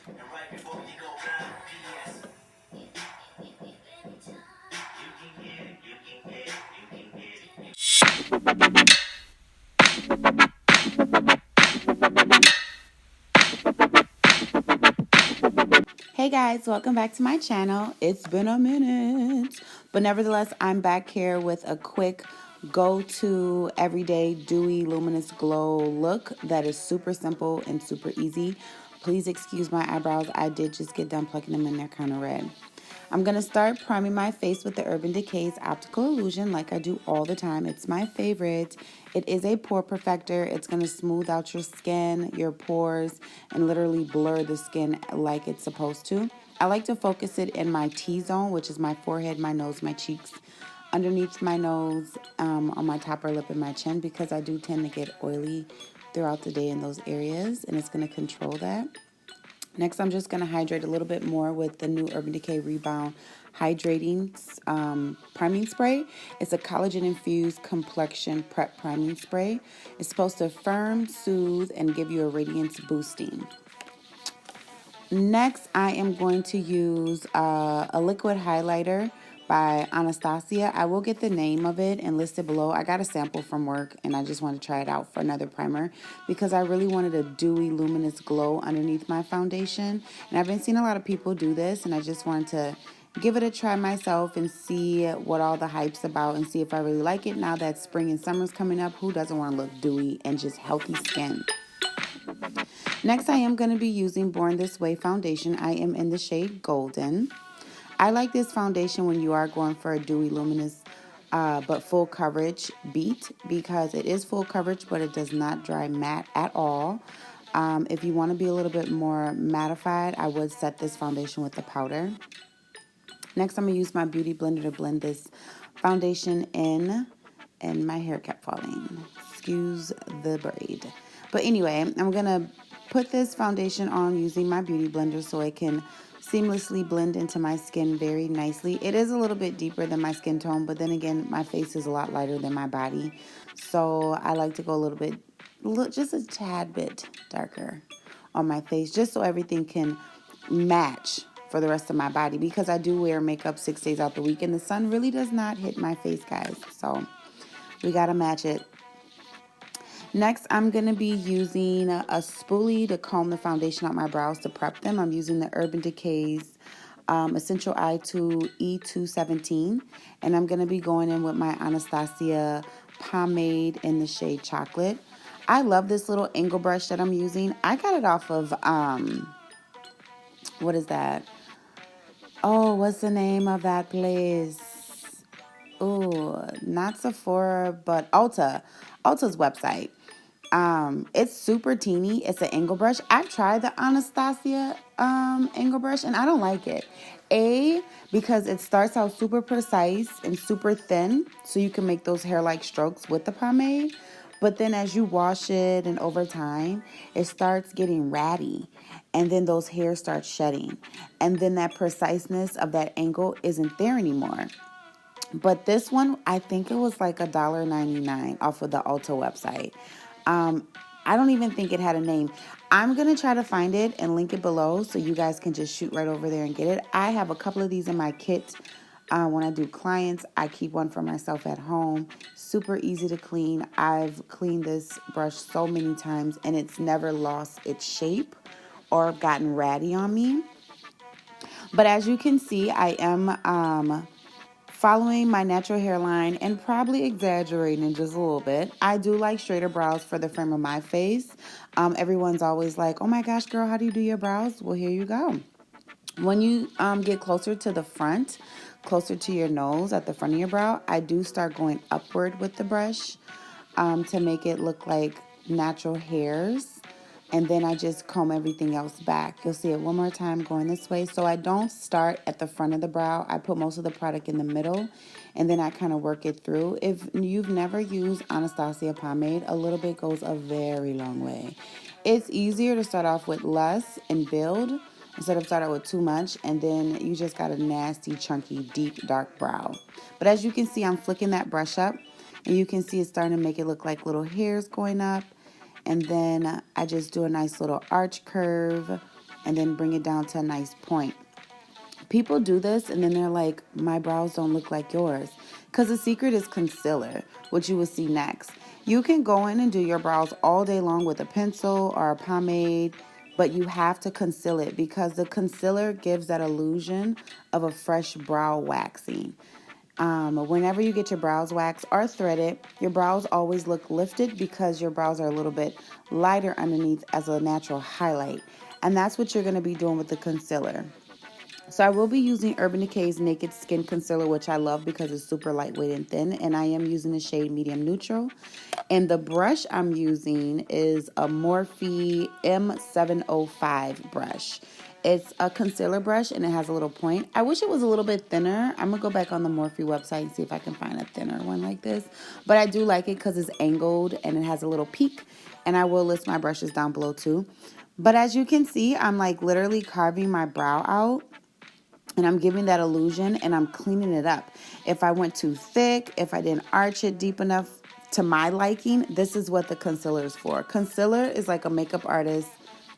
Hey guys, welcome back to my channel. It's been a minute, but nevertheless, I'm back here with a quick go-to everyday dewy luminous glow look that is super simple and super easy. Please excuse my eyebrows. I did just get done plucking them and they're kind of red. I'm going to start priming my face with the Urban Decay's Optical Illusion like I do all the time. It's my favorite. It is a pore perfector. It's going to smooth out your skin, your pores, and literally blur the skin like it's supposed to. I like to focus it in my T-zone, which is my forehead, my nose, my cheeks, underneath my nose, on my top lip and my chin, because I do tend to get oily throughout the day in those areas, and it's going to control that. Next, I'm just going to hydrate a little bit more with the new Urban Decay Rebound Hydrating Priming Spray. It's a collagen-infused complexion prep priming spray. It's supposed to firm, soothe, and give you a radiance boosting. Next, I am going to use a liquid highlighter by Anastasia. I will get the name of it and list it below. I got a sample from work and I just wanted to try it out for another primer because I really wanted a dewy luminous glow underneath my foundation. And I've been seeing a lot of people do this and I just wanted to give it a try myself and see what all the hype's about and see if I really like it. Now that spring and summer's coming up, who doesn't want to look dewy and just healthy skin? Next, I am going to be using Born This Way foundation. I am in the shade Golden. I like this foundation when you are going for a dewy, luminous, but full coverage beat because it is full coverage, but it does not dry matte at all. If you want to be a little bit more mattified, I would set this foundation with the powder. Next, I'm going to use my Beauty Blender to blend this foundation in, and my hair kept falling. Excuse the braid. But anyway, I'm going to put this foundation on using my Beauty Blender so it can seamlessly blend into my skin very nicely. It is a little bit deeper than my skin tone, but then again, my face is a lot lighter than my body. So I like to go a little bit, just a tad bit darker on my face, just so everything can match for the rest of my body, because I do wear makeup 6 days out the week and the sun really does not hit my face, guys. So we got to match it. Next, I'm going to be using a spoolie to comb the foundation out my brows to prep them. I'm using the Urban Decay's Essential Eye2 E217. And I'm going to be going in with my Anastasia pomade in the shade Chocolate. I love this little angle brush that I'm using. I got it off of, what is that? Oh, what's the name of that place? Oh, not Sephora, but Ulta's website. It's super teeny. It's an angle brush. I've tried the Anastasia angle brush and I don't like it. Because it starts out super precise and super thin, so you can make those hair-like strokes with the pomade. But then as you wash it and over time, it starts getting ratty. And then those hairs start shedding. And then that preciseness of that angle isn't there anymore. But this one, I think it was like $1.99 off of the Ulta website. I don't even think it had a name. I'm going to try to find it and link it below so you guys can just shoot right over there and get it. I have a couple of these in my kit. When I do clients, I keep one for myself at home. Super easy to clean. I've cleaned this brush so many times and it's never lost its shape or gotten ratty on me. But as you can see, I am following my natural hairline and probably exaggerating just a little bit. I do like straighter brows for the frame of my face. Everyone's always like, oh my gosh, girl, how do you do your brows? Well, here you go. When you get closer to the front, closer to your nose at the front of your brow, I do start going upward with the brush to make it look like natural hairs. And then I just comb everything else back. You'll see it one more time going this way. So I don't start at the front of the brow. I put most of the product in the middle, and then I kind of work it through. If you've never used Anastasia pomade, a little bit goes a very long way. It's easier to start off with less and build instead of start out with too much, and then you just got a nasty, chunky, deep, dark brow. But as you can see, I'm flicking that brush up, and you can see it's starting to make it look like little hairs going up. And then I just do a nice little arch curve and then bring it down to a nice point. People do this and then they're like, my brows don't look like yours. Because the secret is concealer, which you will see next. You can go in and do your brows all day long with a pencil or a pomade, but you have to conceal it because the concealer gives that illusion of a fresh brow waxing. Whenever you get your brows waxed or threaded, your brows always look lifted because your brows are a little bit lighter underneath as a natural highlight. And that's what you're going to be doing with the concealer. So I will be using Urban Decay's Naked Skin Concealer, which I love because it's super lightweight and thin. And I am using the shade Medium Neutral. And the brush I'm using is a Morphe M705 brush. It's a concealer brush and it has a little point. I wish it was a little bit thinner. I'm going to go back on the Morphe website and see if I can find a thinner one like this. But I do like it because it's angled and it has a little peak. And I will list my brushes down below too. But as you can see, I'm like literally carving my brow out. And I'm giving that illusion and I'm cleaning it up. If I went too thick, if I didn't arch it deep enough to my liking, this is what the concealer is for. Concealer is like a makeup artist's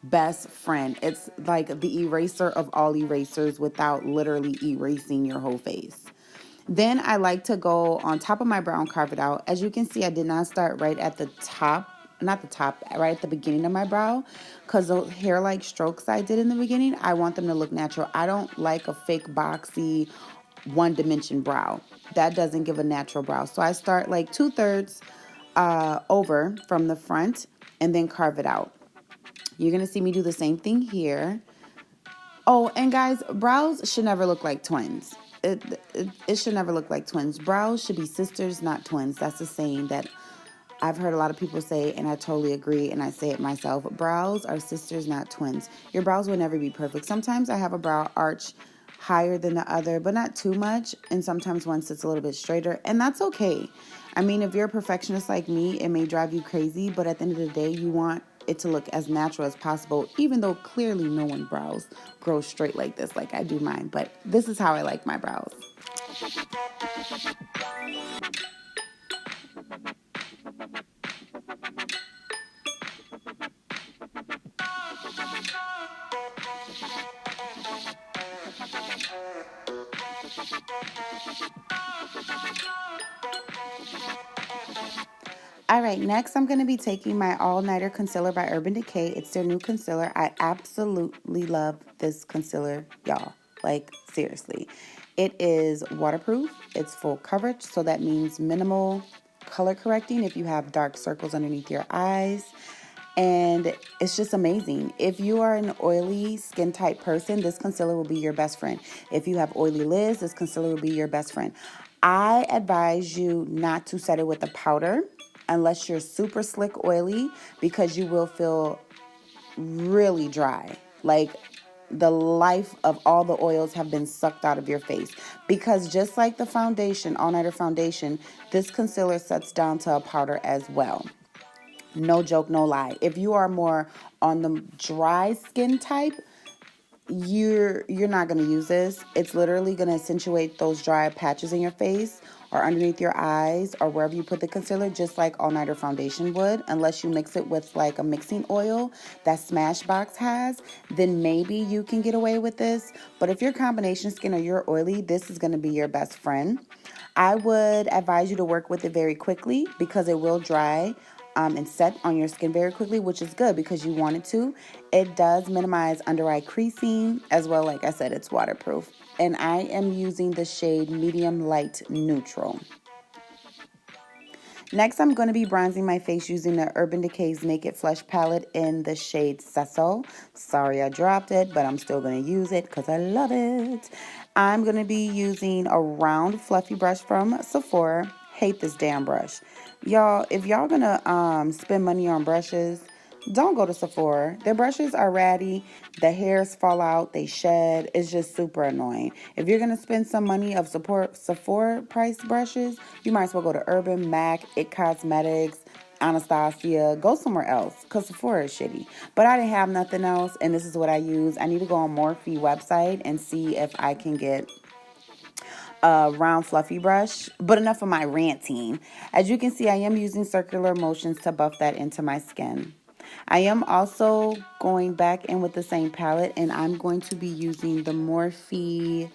best friend. It's like the eraser of all erasers without literally erasing your whole face. Then I like to go on top of my brow and carve it out. As you can see, I did not start right at the top, not the top, right at the beginning of my brow, because those hair-like strokes I did in the beginning, I want them to look natural. I don't like a fake boxy one-dimension brow. That doesn't give a natural brow. So I start like 2/3 over from the front and then carve it out. You're going to see me do the same thing here. Oh, and guys, brows should never look like twins. It should never look like twins. Brows should be sisters, not twins. That's a saying that I've heard a lot of people say, and I totally agree, and I say it myself. Brows are sisters, not twins. Your brows will never be perfect. Sometimes I have a brow arch higher than the other, but not too much, and sometimes one sits a little bit straighter, and that's okay. I mean, if you're a perfectionist like me, it may drive you crazy, but at the end of the day, you want it to look as natural as possible, even though clearly no one brows grow straight like this, like I do mine, but this is how I like my brows. All right, next I'm going to be taking my All Nighter Concealer by Urban Decay. It's their new concealer. I absolutely love this concealer, y'all. Like, seriously. It is waterproof. It's full coverage, so that means minimal color correcting if you have dark circles underneath your eyes. And it's just amazing. If you are an oily skin type person, this concealer will be your best friend. If you have oily lids, this concealer will be your best friend. I advise you not to set it with a powder unless you're super slick oily, because you will feel really dry. Like the life of all the oils have been sucked out of your face. Because just like the foundation, All Nighter foundation, this concealer sets down to a powder as well. No joke, no lie. If you are more on the dry skin type, you're not going to use this. It's literally going to accentuate those dry patches in your face or underneath your eyes or wherever you put the concealer, just like All Nighter foundation would, unless you mix it with like a mixing oil that Smashbox has. Then maybe you can get away with this. But if you're combination skin or you're oily, this is going to be your best friend. I would advise you to work with it very quickly because it will dry and set on your skin very quickly, which is good because you want it to. It does minimize under eye creasing as well. Like I said, it's waterproof. And I am using the shade Medium Light Neutral. Next, I'm going to be bronzing my face using the Urban Decay's Naked Flesh palette in the shade Cecil. Sorry I dropped it, but I'm still going to use it because I love it. I'm going to be using a round fluffy brush from Sephora. Hate this damn brush. Y'all, if y'all going to spend money on brushes, don't go to Sephora. Their brushes are ratty. The hairs fall out. They shed. It's just super annoying. If you're going to spend some money of Sephora price brushes, you might as well go to Urban, MAC, IT Cosmetics, Anastasia. Go somewhere else because Sephora is shitty. But I didn't have nothing else, and this is what I use. I need to go on Morphe website and see if I can get a round fluffy brush. But enough of my ranting. As you can see, I am using circular motions to buff that into my skin. I am also going back in with the same palette, and I'm going to be using the Morphe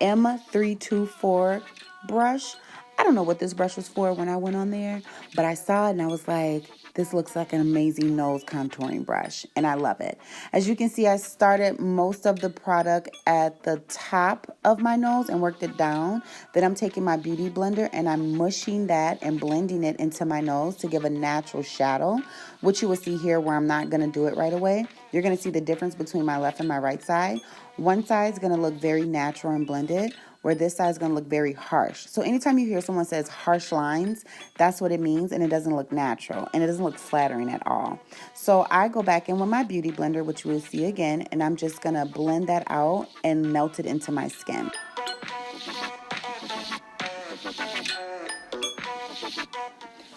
M324 brush. I don't know what this brush was for when I went on there, but I saw it and I was like, this looks like an amazing nose contouring brush, and I love it. As you can see, I started most of the product at the top of my nose and worked it down. Then I'm taking my beauty blender and I'm mushing that and blending it into my nose to give a natural shadow, which you will see here where I'm not going to do it right away. You're going to see the difference between my left and my right side. One side is going to look very natural and blended, where this side is going to look very harsh. So anytime you hear someone says harsh lines, that's what it means, and it doesn't look natural, and it doesn't look flattering at all. So I go back in with my beauty blender, which you will see again, and I'm just going to blend that out and melt it into my skin.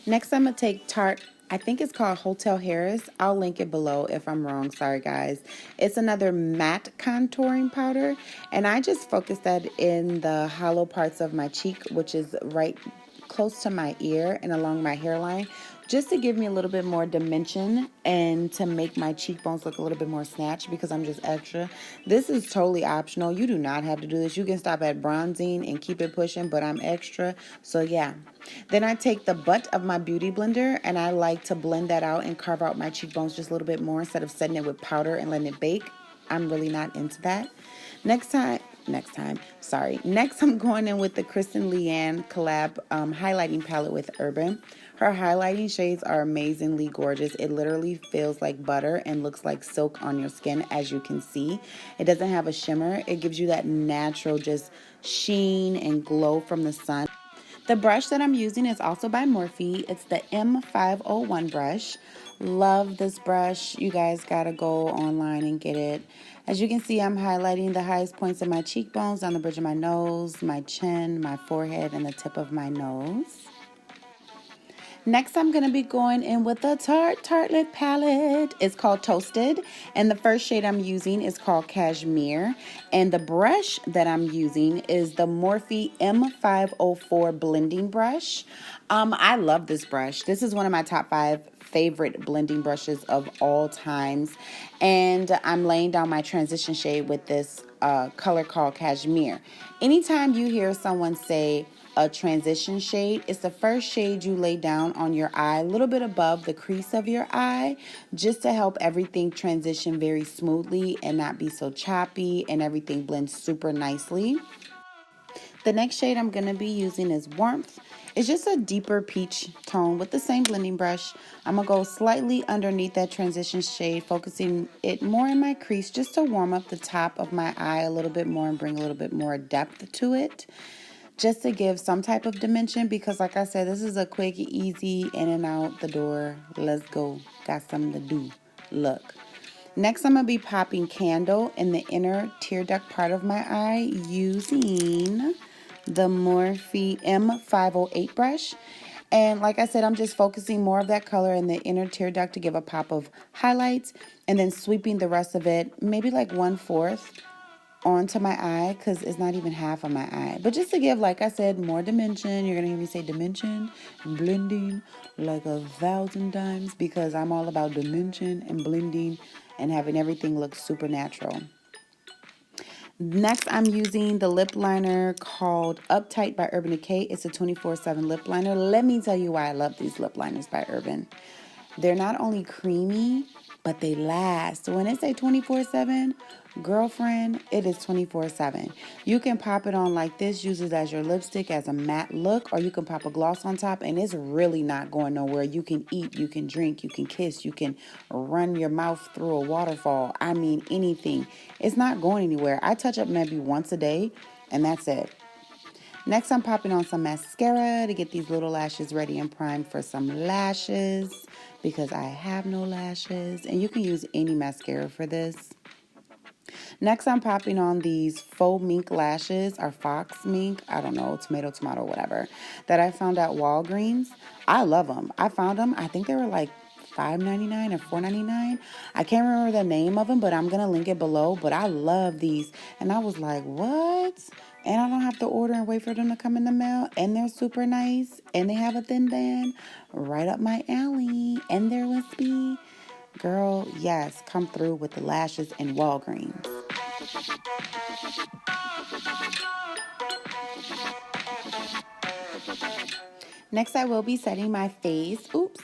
Next, I'm going to take I think it's called Hotel Harris. I'll link it below if I'm wrong. Sorry, guys. It's another matte contouring powder, and I just focused that in the hollow parts of my cheek, which is right close to my ear and along my hairline, just to give me a little bit more dimension and to make my cheekbones look a little bit more snatched, because I'm just extra. This is totally optional. You do not have to do this. You can stop at bronzing and keep it pushing, but I'm extra, so yeah. Then I take the butt of my beauty blender and I like to blend that out and carve out my cheekbones just a little bit more instead of setting it with powder and letting it bake. I'm really not into that. Next, I'm going in with the Kristen Leanne collab highlighting palette with Urban. Her highlighting shades are amazingly gorgeous. It literally feels like butter and looks like silk on your skin, as you can see. It doesn't have a shimmer. It gives you that natural just sheen and glow from the sun. The brush that I'm using is also by Morphe. It's the M501 brush. Love this brush. You guys gotta go online and get it. As you can see, I'm highlighting the highest points of my cheekbones, down the bridge of my nose, my chin, my forehead, and the tip of my nose. Next, I'm going to be going in with the Tartelette palette. It's called Toasted, and the first shade I'm using is called Cashmere, and the brush that I'm using is the Morphe M504 blending brush. I love this brush. This is one of my top 5 favorite blending brushes of all times, and I'm laying down my transition shade with this color called Cashmere. Anytime you hear someone say a transition shade, it's the first shade you lay down on your eye, a little bit above the crease of your eye, just to help everything transition very smoothly and not be so choppy, and everything blends super nicely. The next shade I'm going to be using is Warmth. It's just a deeper peach tone with the same blending brush. I'm going to go slightly underneath that transition shade, focusing it more in my crease just to warm up the top of my eye a little bit more and bring a little bit more depth to it, just to give some type of dimension, because like I said, this is a quick, easy, in and out the door, let's go, got something to do look. Next, I'm going to be popping Candle in the inner tear duct part of my eye using the Morphe M508 brush. And like I said, I'm just focusing more of that color in the inner tear duct to give a pop of highlights, and then sweeping the rest of it, maybe like 1/4 onto my eye, because it's not even half of my eye, but just to give, like I said, more dimension. You're gonna hear me say dimension, blending like 1,000 times, because I'm all about dimension and blending and having everything look super natural. Next, I'm using the lip liner called Uptight by Urban Decay. It's a 24/7 lip liner. Let me tell you why I love these lip liners by Urban. They're not only creamy, but they last. When it say 24/7, girlfriend, it is 24/7. You can pop it on like this, use it as your lipstick, as a matte look, or you can pop a gloss on top, and it's really not going nowhere. You can eat, you can drink, you can kiss, you can run your mouth through a waterfall. I mean, anything. It's not going anywhere. I touch up maybe once a day, and that's it. Next, I'm popping on some mascara to get these little lashes ready and primed for some lashes, because I have no lashes, and you can use any mascara for this. Next, I'm popping on these faux mink lashes, or fox mink, I don't know, tomato, whatever, that I found at Walgreens. I love them. I found them, I think they were like $5.99 or $4.99. I can't remember the name of them, but I'm going to link it below. But I love these. And I was like, what? And I don't have to order and wait for them to come in the mail. And they're super nice. And they have a thin band, right up my alley. And they're wispy. Girl, yes, come through with the lashes and Walgreens. Next, I will be setting my face. Oops.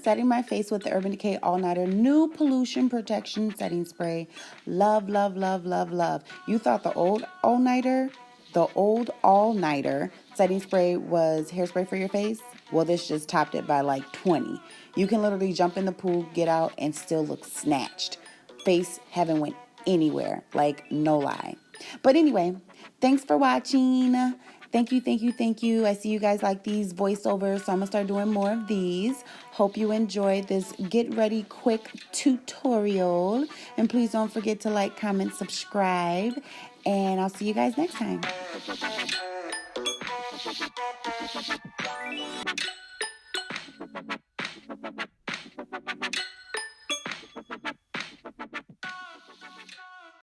Setting my face with the Urban Decay All Nighter New Pollution Protection Setting Spray. Love, love, love, love, love. You thought the old All Nighter setting spray was hairspray for your face? Well, this just topped it by like 20. You can literally jump in the pool, get out, and still look snatched. Face haven't went anywhere. Like, no lie. But anyway, thanks for watching. Thank you, thank you, thank you. I see you guys like these voiceovers, so I'm going to start doing more of these. Hope you enjoyed this get ready quick tutorial. And please don't forget to like, comment, subscribe. And I'll see you guys next time.